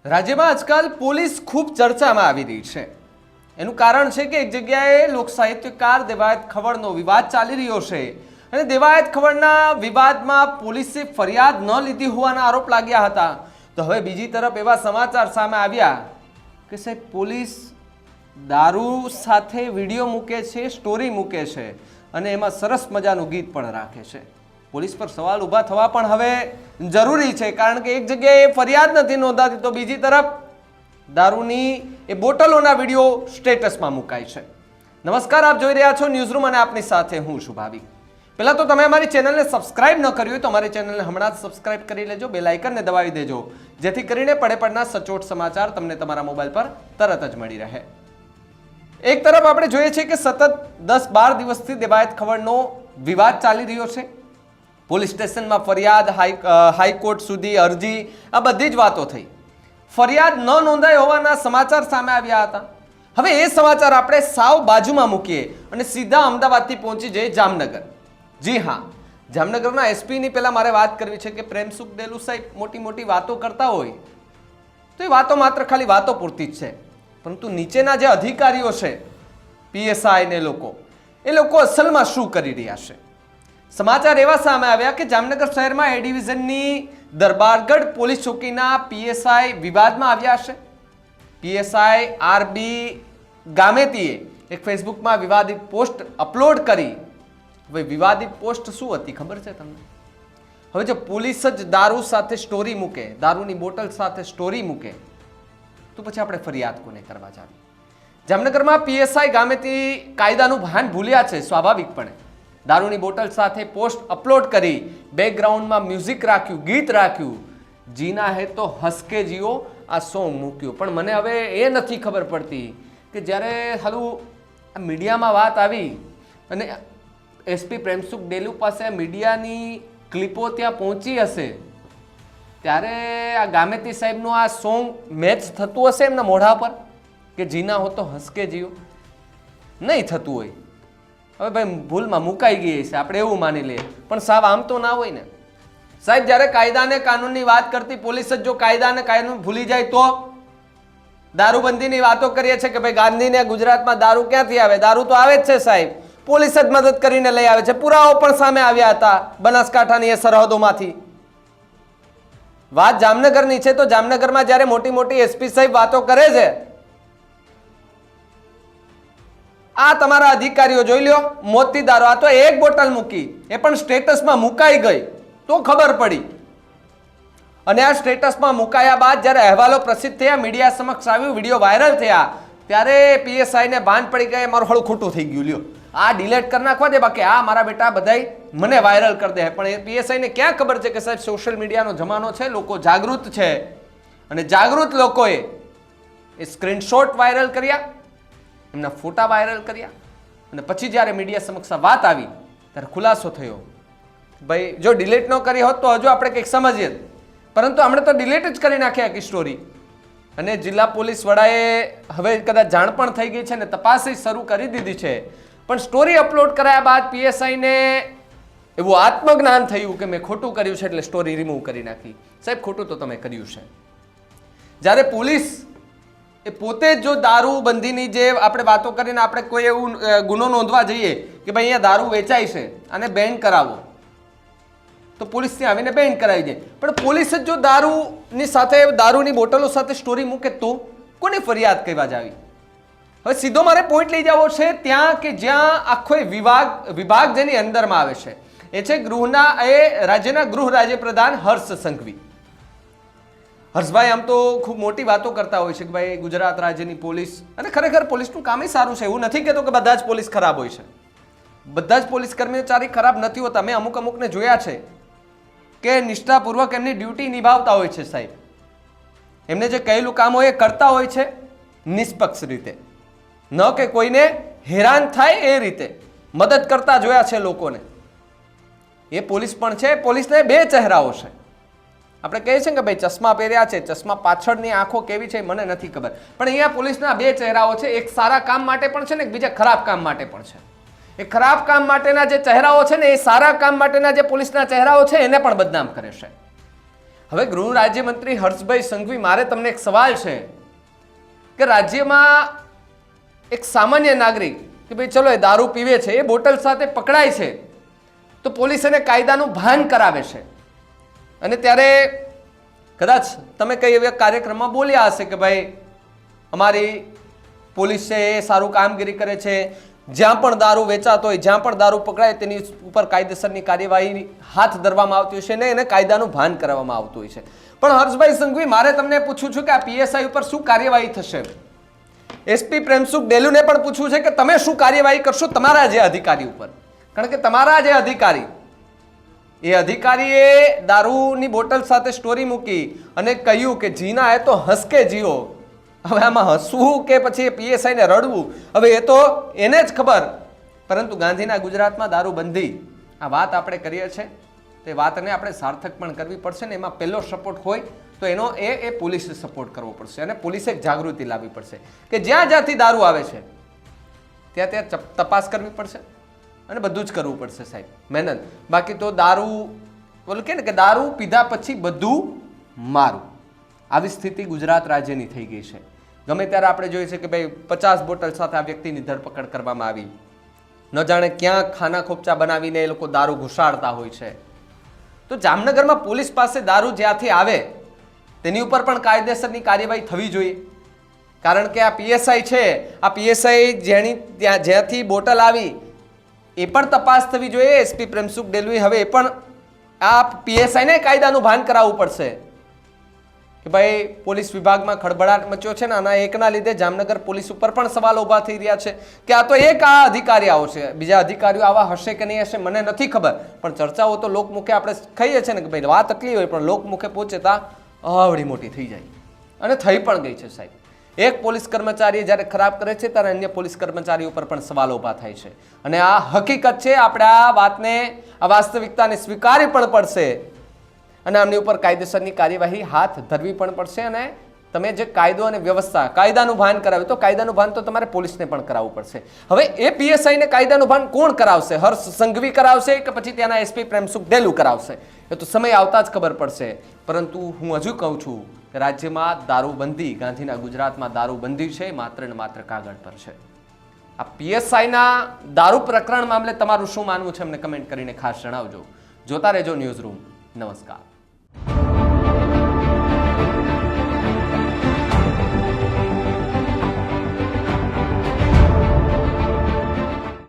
રાજ્યમાં આજકાલ પોલીસ ખૂબ ચર્ચામાં આવી રહી છે। એનું કારણ છે કે એક જગ્યાએ લોકસાહિત્યકાર દેવાયત ખવડનો વિવાદ ચાલી રહ્યો છે અને દેવાયત ખવડના વિવાદમાં પોલીસે ફરિયાદ ન લીધી હોવાના આરોપ લાગ્યા હતા। તો હવે બીજી તરફ એવા સમાચાર સામે આવ્યા કે સાહેબ પોલીસ દારૂ સાથે વિડીયો મૂકે છે, સ્ટોરી મૂકે છે અને એમાં સરસ મજાનું ગીત પણ રાખે છે। પોલીસ પર સવાલ ઊભા થવા પણ હવે જરૂરી છે, કારણ કે એક જગ્યાએ ફરિયાદ નથી નોંધાતી તો બીજી તરફ દારૂની એ બોટલોના વિડીયો સ્ટેટસમાં મુકાય છે। નમસ્કાર, આપ જોઈ રહ્યા છો ન્યૂઝરૂમ અને આપની સાથે હું છું ભાવિક। પહેલા તો તમે અમારી ચેનલને સબસ્ક્રાઇબ ન કરી હોય તો અમારી ચેનલને હમણાં જ સબસ્ક્રાઇબ કરી લેજો, બેલ આઇકનને દબાવી દેજો, જેથી કરીને પડે પડના સચોટ સમાચાર તમને તમારા મોબાઈલ પર તરત જ મળી રહે। એક તરફ આપણે જોઈએ છીએ કે સતત 10-12 દિવસથી દેવાયત ખવડનો વિવાદ ચાલી રહ્યો છે। પોલીસ સ્ટેશનમાં ફરિયાદ, હાઈકોર્ટ સુધી અરજી, આ બધી જ વાતો થઈ। ફરિયાદ ન નોંધાઈ હોવાના સમાચાર સામે આવ્યા હતા। હવે એ સમાચાર આપણે સાવ બાજુમાં મૂકીએ અને સીધા અમદાવાદથી પહોંચી જઈએ જામનગર। જી હા, જામનગરના એસપીની પહેલા મારે વાત કરવી છે કે પ્રેમસુખ દેલુ સાહેબ મોટી મોટી વાતો કરતા હોય તો એ વાતો માત્ર ખાલી વાતો પૂરતી જ છે, પરંતુ નીચેના જે અધિકારીઓ છે, પીએસઆઈ ને એ લોકો અસલમાં શું કરી રહ્યા છે? સમાચાર એવા સામે આવ્યા કે જામનગર શહેરમાં એ ડિવિઝનની દરબારગઢ પોલીસ ચોકીના પીએસઆઈ વિવાદમાં આવ્યા છે। પીએસઆઈ આરબી ગામેતીએ એક ફેસબુકમાં વિવાદિત પોસ્ટ અપલોડ કરી। હવે વિવાદિત પોસ્ટ શું હતી ખબર છે તમને? હવે જો પોલીસ જ દારૂ સાથે સ્ટોરી મૂકે, દારૂની બોટલ સાથે સ્ટોરી મૂકે, તો પછી આપણે ફરિયાદ કોને કરવા જાવી? જામનગરમાં પીએસઆઈ ગામેતી કાયદાનું ભાન ભૂલ્યા છે સ્વાભાવિકપણે। દારૂની બોટલ સાથે પોસ્ટ અપલોડ કરી, બેકગ્રાઉન્ડમાં મ્યુઝિક રાખ્યું, ગીત રાખ્યું, જીના હે તો હસકે જીઓ આ સોંગ મૂક્યું। પણ મને હવે એ નથી ખબર પડતી કે જ્યારે હાલું મીડિયામાં વાત આવી અને એસપી પ્રેમસુખ દેલુ પાસે મીડિયાની ક્લિપો ત્યાં પહોંચી હશે, ત્યારે આ ગામેતી સાહેબનું આ સોંગ મેચ થતું હશે એમના મોઢા પર કે જીના હો તો હસકે જીઓ? નહીં થતું હોય। હવે ભાઈ ભૂલમાં મુકાઈ ગઈ છે, આપણે એવું માની લઈએ, પણ સાવ આમ તો ના હોય ને સાહેબ। જ્યારે કાયદા અને કાનૂનની વાત કરતી પોલીસ જ જો કાયદા અને કાનૂન ભૂલી જાય તો? દારૂબંધીની વાતો કરીએ છીએ કે ભાઈ ગાંધીને ગુજરાતમાં દારૂ ક્યાંથી આવે? દારૂ તો આવે જ છે સાહેબ, પોલીસ જ મદદ કરીને લઈ આવે છે। પુરાવો પણ સામે આવ્યા હતા બનાસકાંઠાની એ સરહદોમાંથી। વાત જામનગરની છે તો જામનગરમાં જ્યારે મોટી મોટી એસપી સાહેબ વાતો કરે છે, આ તમારા અધિકારીઓ જોઈ લ્યો, મોતી દારૂ, આ તો એક બોટલ મૂકી, એ પણ સ્ટેટસમાં મુકાઈ ગઈ તો ખબર પડી। અને આ સ્ટેટસમાં મુકાયા બાદ જ્યારે અહેવાલો પ્રસિદ્ધ થયા, મીડિયા સમક્ષ આવ્યું, વિડીયો વાયરલ થયા, ત્યારે પીએસઆઈને ભાન પડી ગયા મારું હળું ખોટું થઈ ગયું, લ્યો આ ડિલેટ કરી નાખવા દે, બાકી આ મારા બેટા બધાય મને વાયરલ કરી દે। પણ એ પીએસઆઈને ક્યાં ખબર છે કે સાહેબ સોશિયલ મીડિયાનો જમાનો છે, લોકો જાગૃત છે અને જાગૃત લોકોએ એ સ્ક્રીનશોટ વાયરલ કર્યા, એમના ફોટા વાયરલ કર્યા અને પછી જ્યારે મીડિયા સમક્ષ વાત આવી ત્યારે ખુલાસો થયો ભાઈ જો ડિલીટ ન કરી હોત તો હજુ આપણે કંઈક સમજીએ, પરંતુ હમણે તો ડિલીટ જ કરી નાખ્યા આખી સ્ટોરી। અને જિલ્લા પોલીસ વડાએ હવે કદાચ જાણ પણ થઈ ગઈ છે ને તપાસ શરૂ કરી દીધી છે, પણ સ્ટોરી અપલોડ કરાયા બાદ પીએસઆઈને એવું આત્મજ્ઞાન થયું કે મેં ખોટું કર્યું છે એટલે સ્ટોરી રિમૂવ કરી નાખી। સાહેબ ખોટું તો તમે કર્યું છે। જ્યારે પોલીસ એ પોતે જ જો દારૂબંધીની જે આપણે વાતો કરીને આપણે કોઈ એવું ગુનો નોંધવા જઈએ કે ભાઈ અહીંયા દારૂ વેચાય છે અને બેન કરાવો, તો પોલીસ ત્યાં આવીને બેન કરાવી દે, પણ પોલીસ જ જો દારૂની સાથે દારૂની બોટલો સાથે સ્ટોરી મૂકે તો કોની ફરિયાદ કહેવા જાવી? હવે સીધો મારે પોઈન્ટ લઈ જવો છે ત્યાં કે જ્યાં આખો વિભાગ જેની અંદરમાં આવે છે એ છે રાજ્યના ગૃહ રાજ્યપ્રધાન હર્ષ સંઘવી। હર્ષભાઈ આમ તો ખૂબ મોટી વાતો કરતા હોય છે કે ભાઈ ગુજરાત રાજ્યની પોલીસ, અને ખરેખર પોલીસનું કામ સારું છે, એવું નથી કહેતો કે બધા જ પોલીસ ખરાબ હોય છે, બધા જ પોલીસ કર્મચારી ખરાબ નથી હોતા। મેં અમુકને જોયા છે કે નિષ્ઠાપૂર્વક એમની ડ્યુટી નિભાવતા હોય છે સાહેબ, એમને જે કહેલું કામ હોય એ કરતા હોય છે નિષ્પક્ષ રીતે, ન કે કોઈને હેરાન થાય એ રીતે મદદ કરતા જોયા છે લોકોને। એ પોલીસ પણ છે, પોલીસને બે ચહેરાઓ છે। આપણે કહીએ છીએ કે ભાઈ ચશ્મા પહેર્યા છે, ચશ્મા પાછળની આંખો કેવી છે મને નથી ખબર, પણ અહીંયા પોલીસના બે ચહેરાઓ છે, એક સારા કામ માટે પણ છે ને બીજા ખરાબ કામ માટે પણ છે। એ ખરાબ કામ માટેના જે ચહેરાઓ છે ને એ સારા કામ માટેના જે પોલીસના ચહેરાઓ છે એને પણ બદનામ કરે છે। હવે ગૃહ રાજ્યમંત્રી હર્ષભાઈ સંઘવી, મારે તમને એક સવાલ છે કે રાજ્યમાં એક સામાન્ય નાગરિક કે ભાઈ ચલો એ દારૂ પીવે છે, એ બોટલ સાથે પકડાય છે તો પોલીસ એને કાયદાનું ભાન કરાવે છે. અને ત્યારે કદાચ તમે કઈ એવા કાર્યક્રમમાં બોલ્યા હશે કે ભાઈ અમારી પોલીસ છે એ સારું કામગીરી કરે છે, જ્યાં પણ દારૂ વેચાતો હોય, જ્યાં પણ દારૂ પકડાય તેની ઉપર કાયદેસરની કાર્યવાહી હાથ ધરવામાં આવતી હોય છે ને એને કાયદાનું ભાન કરવામાં આવતું હોય છે. પણ હર્ષભાઈ સંઘવી, મારે તમને પૂછવું છે કે આ પીએસઆઈ ઉપર શું કાર્યવાહી થશે? એસપી પ્રેમસુખ ડેલુને પણ પૂછવું છે કે તમે શું કાર્યવાહી કરશો તમારા જે અધિકારી ઉપર? કારણ કે તમારા જે અધિકારી, એ અધિકારીએ દારૂની બોટલ સાથે સ્ટોરી મૂકી અને કહ્યું કે જીના હે તો હંસ કે જીઓ. હવે આમાં હસવું કે પછી પીએસઆઈને રડવું, હવે એ તો એને જ ખબર. પરંતુ ગાંધીના ગુજરાતમાં દારૂબંધી આ વાત આપણે કરીએ છીએ તે વાતને આપણે સાર્થક પણ કરવી પડશે ને એમાં પહેલો સપોર્ટ હોય તો એનો એ પોલીસે સપોર્ટ કરવો પડશે અને પોલીસે જાગૃતિ લાવવી પડશે કે જ્યાં જ્યાંથી દારૂ આવે છે ત્યાં ત્યાં તપાસ કરવી પડશે અને બધું જ કરવું પડશે સાહેબ, મહેનત. બાકી તો દારૂ બોલું કે ને કે દારૂ પીધા પછી બધું મારું, આવી સ્થિતિ ગુજરાત રાજ્યની થઈ ગઈ છે. ગમે ત્યારે આપણે જોઈએ છે કે ભાઈ 50 બોટલ સાથે આ વ્યક્તિની ધરપકડ કરવામાં આવી, ન જાણે ક્યાં ખાના ખોપચા બનાવીને એ લોકો દારૂ ઘુસાડતા હોય છે. તો જામનગરમાં પોલીસ પાસે દારૂ જ્યાંથી આવે તેની ઉપર પણ કાયદેસરની કાર્યવાહી થવી જોઈએ. કારણ કે આ પીએસઆઈ છે, આ પીએસઆઈ જ્યાંથી બોટલ આવી એ પણ તપાસ થવી જોઈએ. એસપી પ્રેમસુખ ડેલુએ હવે એ પણ આ પીએસઆઈને કાયદાનું ભાન કરાવવું પડશે કે ભાઈ પોલીસ વિભાગમાં ખળભળાટ મચ્યો છે ને આના એકના લીધે જામનગર પોલીસ ઉપર પણ સવાલ ઊભા થઈ રહ્યા છે કે આ તો એક આ અધિકારી આવો છે, બીજા અધિકારીઓ આવા હશે કે નહીં હશે મને નથી ખબર, પણ ચર્ચાઓ તો લોકમુખે આપણે કહીએ છીએ ને કે ભાઈ વાત એટલી હોય પણ લોકમુખે પહોંચેતા આવડી મોટી થઈ જાય અને થઈ પણ ગઈ છે સાહેબ. એક પોલીસ કર્મચારી જ્યારે ખરાબ કરે છે ત્યારે અન્ય પોલીસ કર્મચારી ઉપર પણ સવાલો ઊભા થાય છે અને આ હકીકત છે. આપણે આ વાતને, આ વાસ્તવિકતાને સ્વીકારવી પણ પડશે અને આમની ઉપર કાયદેસરની કાર્યવાહી હાથ ધરવી પણ પડશે. અને તમે જે કાયદો અને વ્યવસ્થા, કાયદાનું ભાન કરાવે તો કાયદાનું ભાન તો તમારે પોલીસને પણ કરાવવું પડશે. હવે એ પીએસઆઈને કાયદાનું ભાન કોણ કરાવશે? હર્ષ સંઘવી કરાવશે કે પછી ત્યાંના એસપી પ્રેમસુખ ડેલુ કરાવશે? એ તો સમય આવતા જ ખબર પડશે. પરંતુ હું હજુ કહું છું કે રાજ્યમાં દારૂબંધી, ગાંધીના ગુજરાતમાં દારૂબંધી છે માત્ર ને માત્ર કાગળ પર છે. આ પીએસઆઈના દારૂ પ્રકરણ મામલે તમારું શું માનવું છે અમને કમેન્ટ કરીને ખાસ જણાવજો. જોતા રહેજો ન્યૂઝ રૂમ. નમસ્કાર.